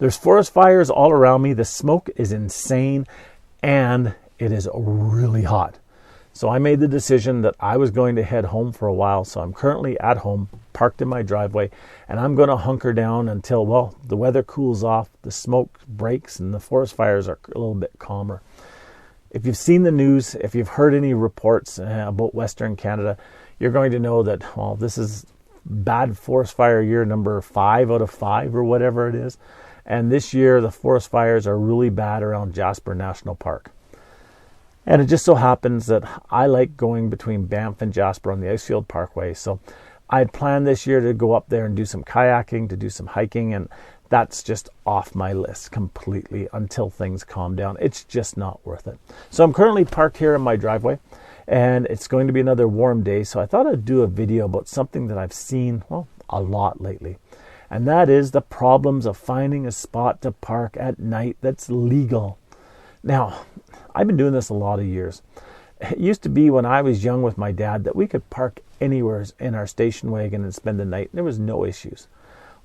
There's forest fires all around me. The smoke is insane and it is really hot. So I made the decision that I was going to head home for a while. So I'm currently at home, parked in my driveway, and I'm going to hunker down until, well, the weather cools off, the smoke breaks, and the forest fires are a little bit calmer. If you've seen the news, if you've heard any reports about Western Canada, you're going to know that, well, this is bad forest fire year number 5 out of 5 or whatever it is. And this year, the forest fires are really bad around Jasper National Park. And it just so happens that I like going between Banff and Jasper on the Icefield Parkway. So I had planned this year to go up there and do some kayaking, to do some hiking, and that's just off my list completely until things calm down. It's just not worth it. So I'm currently parked here in my driveway, and it's going to be another warm day. So I thought I'd do a video about something that I've seen, well, a lot lately. And that is the problems of finding a spot to park at night that's legal. Now, I've been doing this a lot of years. It used to be when I was young with my dad that we could park anywhere in our station wagon and spend the night. There was no issues.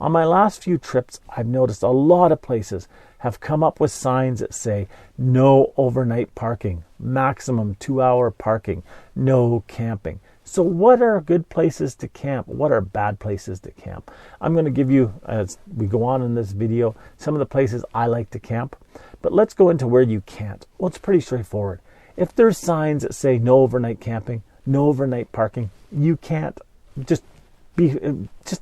On my last few trips, I've noticed a lot of places have come up with signs that say no overnight parking, maximum 2-hour parking, no camping. So what are good places to camp? What are bad places to camp? I'm going to give you, as we go on in this video, some of the places I like to camp. But let's go into where you can't. Well, it's pretty straightforward. If there's signs that say no overnight camping, no overnight parking, you can't. Just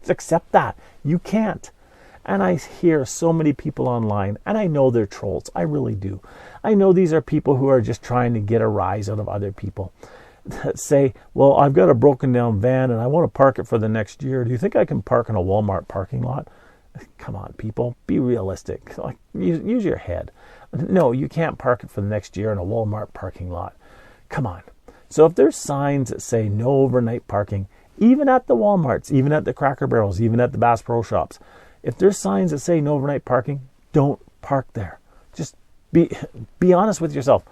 accept that. You can't. And I hear so many people online, and I know they're trolls. I really do. I know these are people who are just trying to get a rise out of other people. That say, well, I've got a broken down van and I want to park it for the next year. Do you think I can park in a Walmart parking lot? Come on, people, be realistic. Like, use your head. No, you can't park it for the next year in a Walmart parking lot. Come on. So if there's signs that say no overnight parking, even at the Walmarts, even at the Cracker Barrels, even at the Bass Pro Shops, if there's signs that say no overnight parking, don't park there. Just be honest with yourself.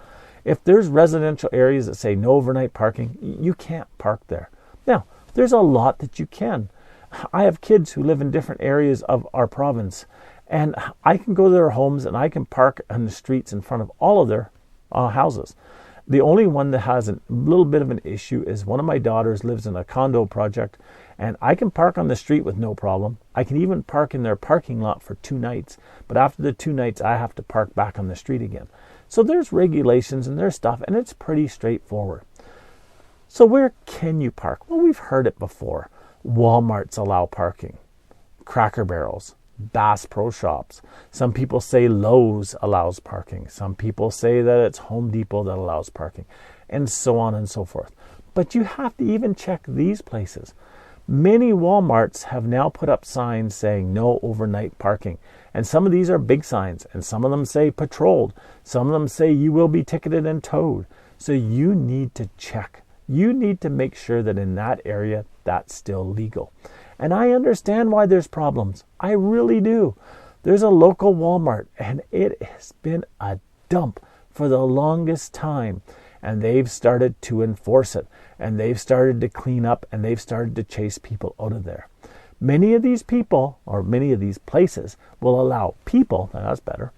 If there's residential areas that say no overnight parking, you can't park there. Now, there's a lot that you can. I have kids who live in different areas of our province, and I can go to their homes and I can park on the streets in front of all of their houses. The only one that has a little bit of an issue is one of my daughters lives in a condo project, and I can park on the street with no problem. I can even park in their parking lot for 2 nights, but after the 2 nights, I have to park back on the street again. So there's regulations and there's stuff, and it's pretty straightforward. So where can you park? Well, we've heard it before. Walmarts allow parking. Cracker Barrels. Bass Pro Shops. Some people say Lowe's allows parking. Some people say that it's Home Depot that allows parking. And so on and so forth. But you have to even check these places. Many Walmarts have now put up signs saying no overnight parking. And some of these are big signs. And some of them say patrolled. Some of them say you will be ticketed and towed. So you need to check. You need to make sure that in that area, that's still legal. And I understand why there's problems. I really do. There's a local Walmart, and it has been a dump for the longest time. And they've started to enforce it. And they've started to clean up, and they've started to chase people out of there. Many of these people, or many of these places, will allow people, and that's better,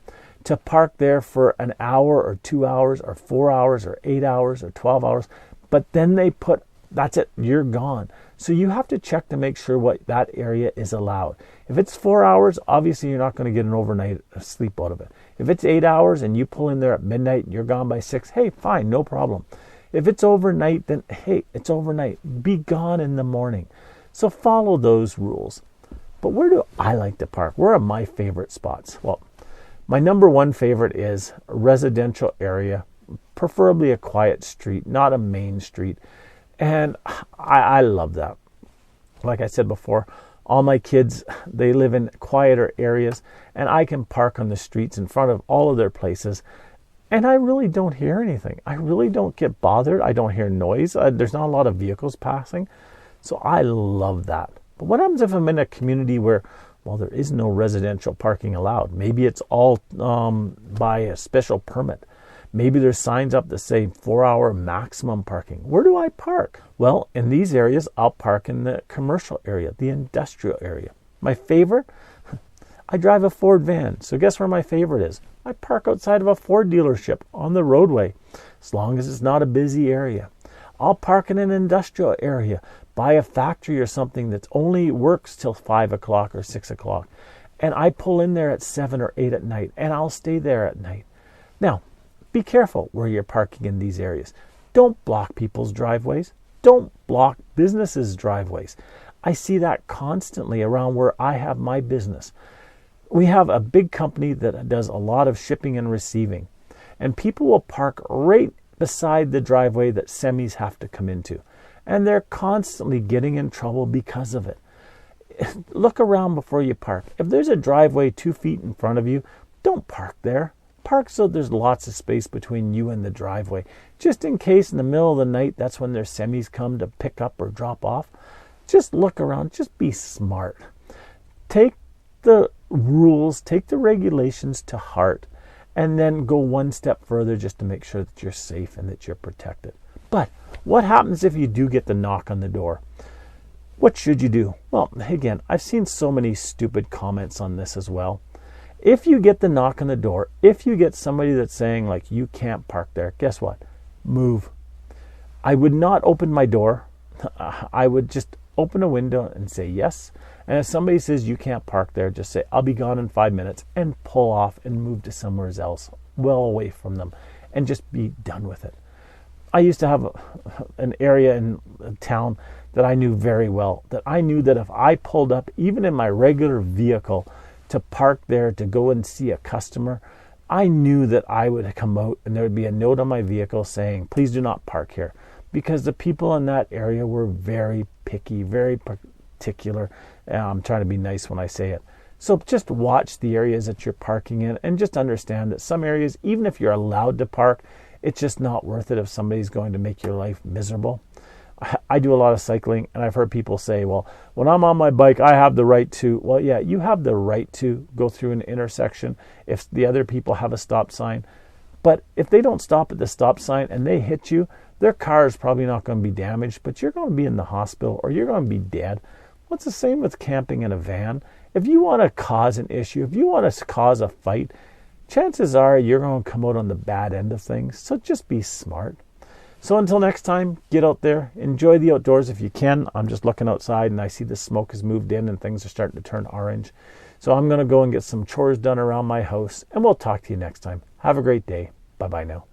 to park there for an hour or 2 hours or 4 hours or 8 hours or 12 hours. But then they put, that's it, you're gone. So you have to check to make sure what that area is allowed. If it's 4 hours, obviously you're not going to get an overnight sleep out of it. If it's 8 hours and you pull in there at midnight and you're gone by 6, hey, fine, no problem. If it's overnight, then hey, it's overnight. Be gone in the morning. So follow those rules. But where do I like to park? Where are my favorite spots? Well, my number one favorite is a residential area, preferably a quiet street, not a main street. And I love that. Like I said before, all my kids, they live in quieter areas, and I can park on the streets in front of all of their places, and I really don't hear anything. I really don't get bothered. I don't hear noise. There's not a lot of vehicles passing. So I love that. But what happens if I'm in a community where, well, there is no residential parking allowed? Maybe it's all by a special permit. Maybe there's signs up that say 4-hour maximum parking. Where do I park? Well, in these areas, I'll park in the commercial area, the industrial area. My favorite, I drive a Ford van, so guess where my favorite is? I park outside of a Ford dealership on the roadway, as long as it's not a busy area. I'll park in an industrial area, by a factory or something that only works till 5 o'clock or 6 o'clock. And I pull in there at 7 or 8 at night, and I'll stay there at night. Now, be careful where you're parking in these areas. Don't block people's driveways. Don't block businesses' driveways. I see that constantly around where I have my business. We have a big company that does a lot of shipping and receiving, and people will park right beside the driveway that semis have to come into, and they're constantly getting in trouble because of it. Look around before you park. If there's a driveway 2 feet in front of you, don't park there. Park so there's lots of space between you and the driveway, just in case in the middle of the night that's when their semis come to pick up or drop off. Just look around. Just be smart. Take the rules, take the regulations to heart, and then go one step further just to make sure that you're safe and that you're protected. But what happens if you do get the knock on the door? What should you do? Well, again, I've seen so many stupid comments on this as well. If you get the knock on the door, if you get somebody that's saying like you can't park there, guess what? Move. I would not open my door. I would just open a window and say yes. And if somebody says you can't park there, just say I'll be gone in 5 minutes and pull off and move to somewhere else, well away from them, and just be done with it. I used to have an area in a town that I knew very well, that I knew that if I pulled up, even in my regular vehicle, to park there to go and see a customer, I knew that I would come out and there would be a note on my vehicle saying, please do not park here. Because the people in that area were very picky, very particular. I'm trying to be nice when I say it. So just watch the areas that you're parking in and just understand that some areas, even if you're allowed to park, it's just not worth it if somebody's going to make your life miserable. I do a lot of cycling, and I've heard people say, well, when I'm on my bike, I have the right to. Well, yeah, you have the right to go through an intersection if the other people have a stop sign. But if they don't stop at the stop sign and they hit you, their car is probably not going to be damaged, but you're going to be in the hospital or you're going to be dead. What's the same with camping in a van? If you want to cause an issue, if you want to cause a fight, chances are you're going to come out on the bad end of things. So just be smart. So until next time, get out there, enjoy the outdoors if you can. I'm just looking outside and I see the smoke has moved in and things are starting to turn orange. So I'm going to go and get some chores done around my house, and we'll talk to you next time. Have a great day. Bye-bye now.